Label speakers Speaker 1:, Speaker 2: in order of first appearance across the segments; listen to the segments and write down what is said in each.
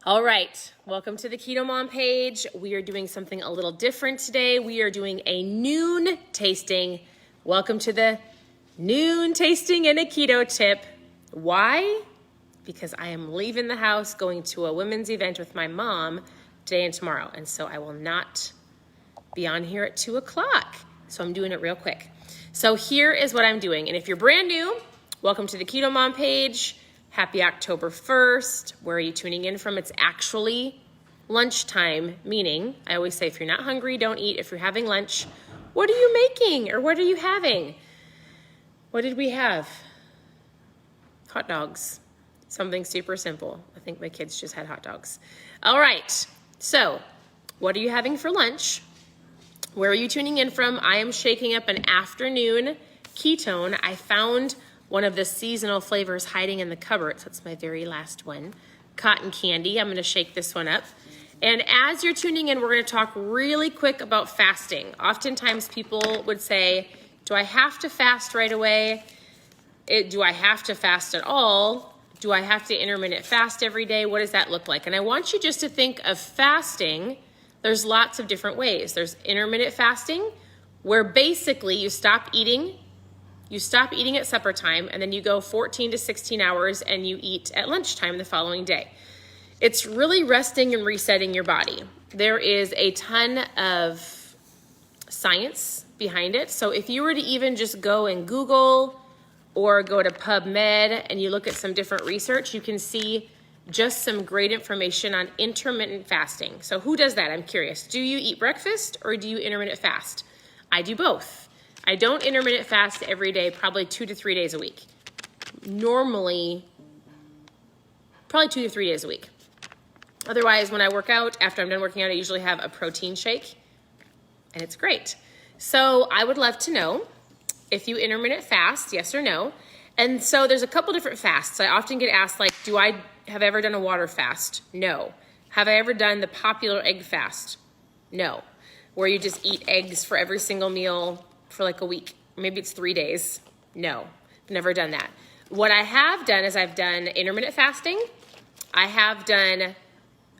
Speaker 1: All right, welcome to the Keto Mom page. We are doing something a little different today. We are doing a noon tasting. Welcome to the noon tasting and a keto tip. Why? Because I am leaving the house, going to a women's event with my mom today and tomorrow. And so I will not be on here at 2 o'clock. So I'm doing it real quick. So here is what I'm doing. And if you're brand new, welcome to the Keto Mom page. Happy October 1st. Where are you tuning in from? It's actually lunchtime, meaning I always say if you're not hungry, don't eat. If you're having lunch, what are you making or what are you having? What did we have? Hot dogs. Something super simple. I think my kids just had hot dogs. All right. So what are you having for lunch? Where are you tuning in from? I am shaking up an afternoon ketone. I found one of the seasonal flavors hiding in the cupboard. So it's my very last one. Cotton candy. I'm going to shake this one up. And as you're tuning in, we're going to talk really quick about fasting. Oftentimes people would say, do I have to fast right away? Do I have to fast at all? Do I have to intermittent fast every day? What does that look like? And I want you just to think of fasting. There's lots of different ways. There's intermittent fasting, where basically you stop eating at supper time, and then you go 14 to 16 hours and you eat at lunchtime the following day. It's really resting and resetting your body. There is a ton of science behind it. So if you were to even just go and Google or go to PubMed and you look at some different research, you can see just some great information on intermittent fasting. So who does that? I'm curious. Do you eat breakfast or do you intermittent fast? I do both. I don't intermittent fast every day, probably 2 to 3 days a week. Normally, probably 2 to 3 days a week. Otherwise, when I work out, after I'm done working out, I usually have a protein shake, and it's great. So I would love to know if you intermittent fast, yes or no. And so there's a couple different fasts. I often get asked, like, have I ever done a water fast? No. Have I ever done the popular egg fast? No. Where you just eat eggs for every single meal for like a week. Maybe it's 3 days. No, never done that. What I have done is I've done intermittent fasting. I have done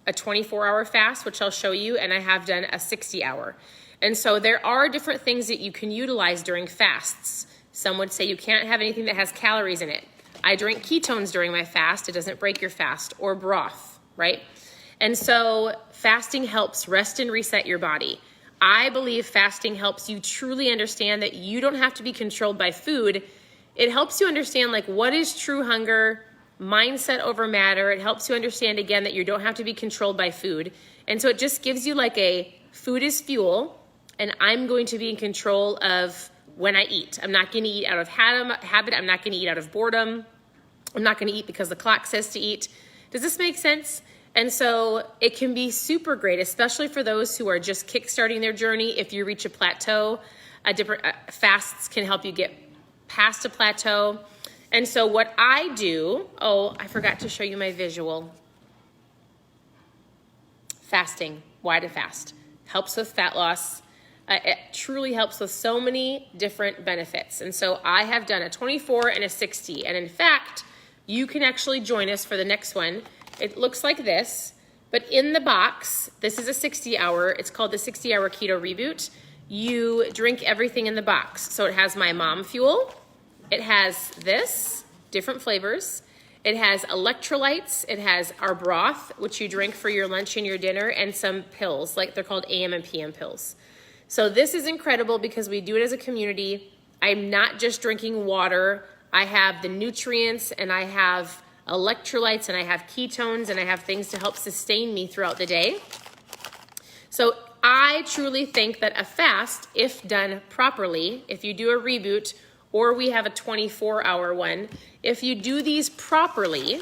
Speaker 1: a 24-hour fast, which I'll show you, and I have done a 60-hour. And so there are different things that you can utilize during fasts. Some would say you can't have anything that has calories in it. I drink ketones during my fast. It doesn't break your fast, or broth, right? And so fasting helps rest and reset your body. I believe fasting helps you truly understand that you don't have to be controlled by food. It helps you understand like what is true hunger, mindset over matter. It helps you understand again that you don't have to be controlled by food. And so it just gives you like a food is fuel, and I'm going to be in control of when I eat. I'm not going to eat out of habit. I'm not going to eat out of boredom. I'm not going to eat because the clock says to eat. Does this make sense? And so it can be super great, especially for those who are just kickstarting their journey. If you reach a plateau, different fasts can help you get past a plateau. And so what I do, I forgot to show you my visual. Fasting, why to fast? Helps with fat loss. It truly helps with so many different benefits. And so I have done a 24 and a 60. And in fact, you can actually join us for the next one. It looks like this, but in the box, this is a 60-hour. It's called the 60-hour Keto Reboot. You drink everything in the box. So it has my mom fuel. It has this, different flavors. It has electrolytes. It has our broth, which you drink for your lunch and your dinner, and some pills, like they're called AM and PM pills. So this is incredible because we do it as a community. I'm not just drinking water. I have the nutrients, and I have electrolytes, and I have ketones, and I have things to help sustain me throughout the day. So I truly think that a fast, if done properly, if you do a reboot, or we have a 24-hour one, if you do these properly,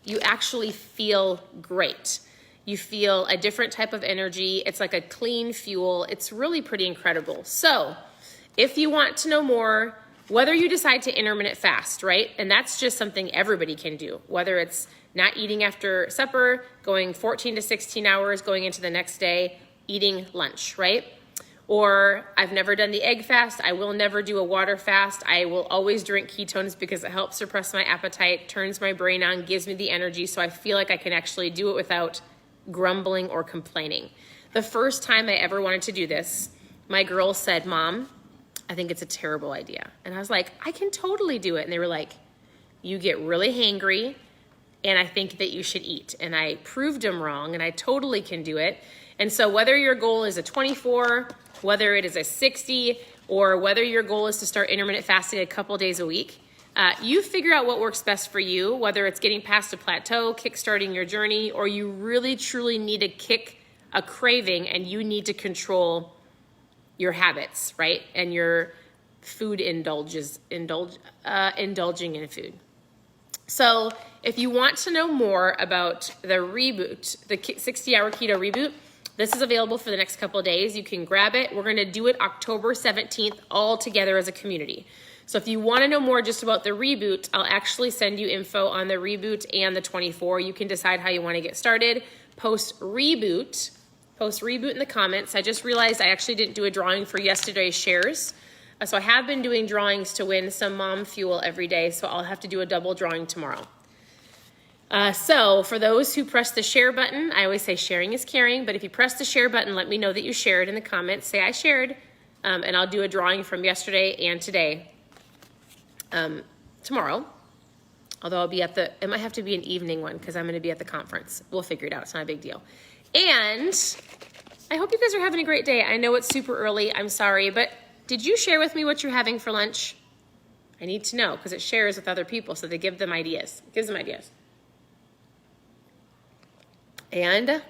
Speaker 1: you actually feel great. You feel a different type of energy. It's like a clean fuel. It's really pretty incredible. So if you want to know more, whether you decide to intermittent fast, right? And that's just something everybody can do, whether it's not eating after supper, going 14 to 16 hours, going into the next day, eating lunch, right? Or I've never done the egg fast. I will never do a water fast. I will always drink ketones because it helps suppress my appetite, turns my brain on, gives me the energy, so I feel like I can actually do it without grumbling or complaining. The first time I ever wanted to do this, my girls said, Mom, I think it's a terrible idea. And I was like, I can totally do it. And they were like, you get really hangry, and I think that you should eat. And I proved them wrong, and I totally can do it. And so whether your goal is a 24, whether it is a 60, or whether your goal is to start intermittent fasting a couple days a week, you figure out what works best for you, whether it's getting past a plateau, kickstarting your journey, or you really truly need to kick a craving and you need to control your habits, right? And your food indulging in food. So if you want to know more about the reboot, the 60-hour keto reboot, this is available for the next couple of days. You can grab it. We're going to do it October 17th all together as a community. So if you want to know more just about the reboot, I'll actually send you info on the reboot and the 24. You can decide how you want to get started. Post reboot in the comments. I just realized I actually didn't do a drawing for yesterday's shares. So I have been doing drawings to win some mom fuel every day, so I'll have to do a double drawing tomorrow. So for those who press the share button, I always say sharing is caring, but if you press the share button, let me know that you shared in the comments. Say I shared, and I'll do a drawing from yesterday and today tomorrow. Although I'll be at it might have to be an evening one because I'm going to be at the conference. We'll figure it out. It's not a big deal. And I hope you guys are having a great day. I know it's super early. I'm sorry, but did you share with me what you're having for lunch? I need to know because it shares with other people, so they give them ideas. It gives them ideas. And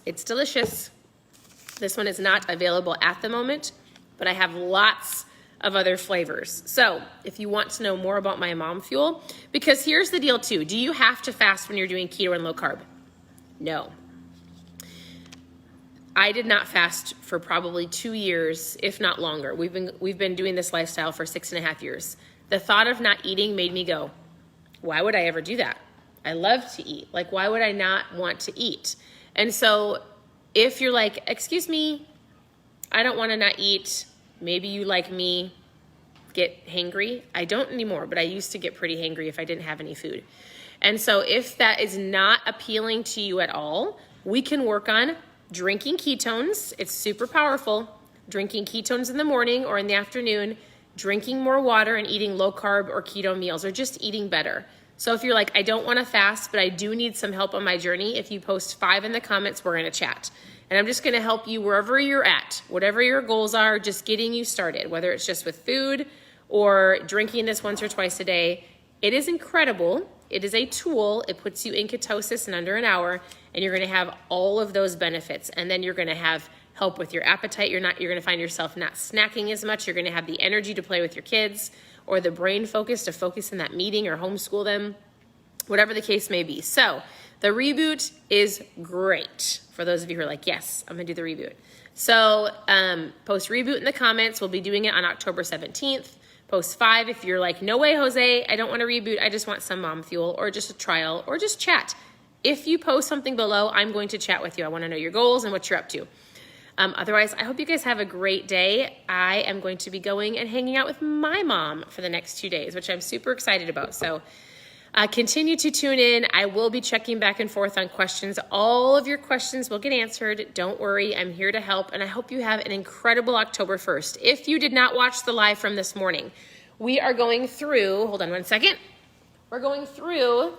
Speaker 1: it's delicious. This one is not available at the moment, but I have lots of other flavors. So if you want to know more about my mom fuel, because here's the deal too. Do you have to fast when you're doing keto and low carb? No. I did not fast for probably 2 years, if not longer. We've been doing this lifestyle for 6.5 years. The thought of not eating made me go, why would I ever do that? I love to eat. Like, why would I not want to eat? And so if you're like, excuse me, I don't want to not eat. Maybe you, like me, get hangry. I don't anymore, but I used to get pretty hangry if I didn't have any food. And so if that is not appealing to you at all, we can work on drinking ketones. It's super powerful. Drinking ketones in the morning or in the afternoon, drinking more water and eating low carb or keto meals, or just eating better. So if you're like, I don't want to fast, but I do need some help on my journey, if you post 5 in the comments, we're going to chat. And I'm just going to help you wherever you're at, whatever your goals are, just getting you started, whether it's just with food or drinking this once or twice a day. It is incredible. It is a tool. It puts you in ketosis in under an hour, and you're going to have all of those benefits. And then you're going to have help with your appetite. You're going to find yourself not snacking as much. You're going to have the energy to play with your kids, or the brain focus to focus in that meeting or homeschool them, whatever the case may be. So the reboot is great for those of you who are like, yes, I'm going to do the reboot. So post reboot in the comments. We'll be doing it on October 17th. Post 5 if you're like, no way, Jose, I don't want to reboot. I just want some mom fuel, or just a trial, or just chat. If you post something below, I'm going to chat with you. I want to know your goals and what you're up to. Otherwise, I hope you guys have a great day. I am going to be going and hanging out with my mom for the next 2 days, which I'm super excited about. So continue to tune in. I will be checking back and forth on questions. All of your questions will get answered. Don't worry. I'm here to help. And I hope you have an incredible October 1st. If you did not watch the live from this morning, we are going through, hold on one second. We're going through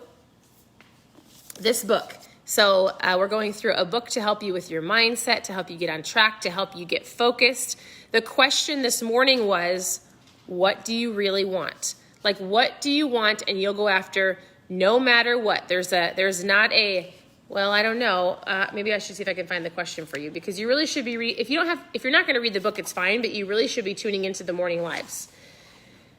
Speaker 1: this book. So we're going through a book to help you with your mindset, to help you get on track, to help you get focused. The question this morning was, what do you really want? Like, what do you want? And you'll go after no matter what. There's not a, well, I don't know. Maybe I should see if I can find the question for you, because you really should be, if you're not going to read the book, it's fine, but you really should be tuning into the morning lives.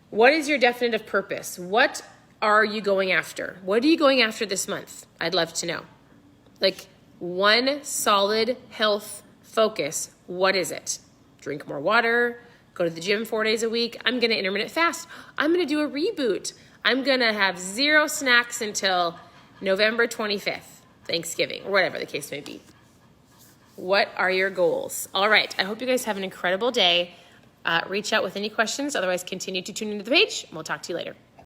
Speaker 1: What is your definitive purpose? What are you going after? What are you going after this month? I'd love to know. Like, one solid health focus. What is it? Drink more water, go to the gym 4 days a week. I'm going to intermittent fast. I'm going to do a reboot. I'm going to have 0 snacks until November 25th, Thanksgiving, or whatever the case may be. What are your goals? All right. I hope you guys have an incredible day. Reach out with any questions. Otherwise, continue to tune into the page, and we'll talk to you later.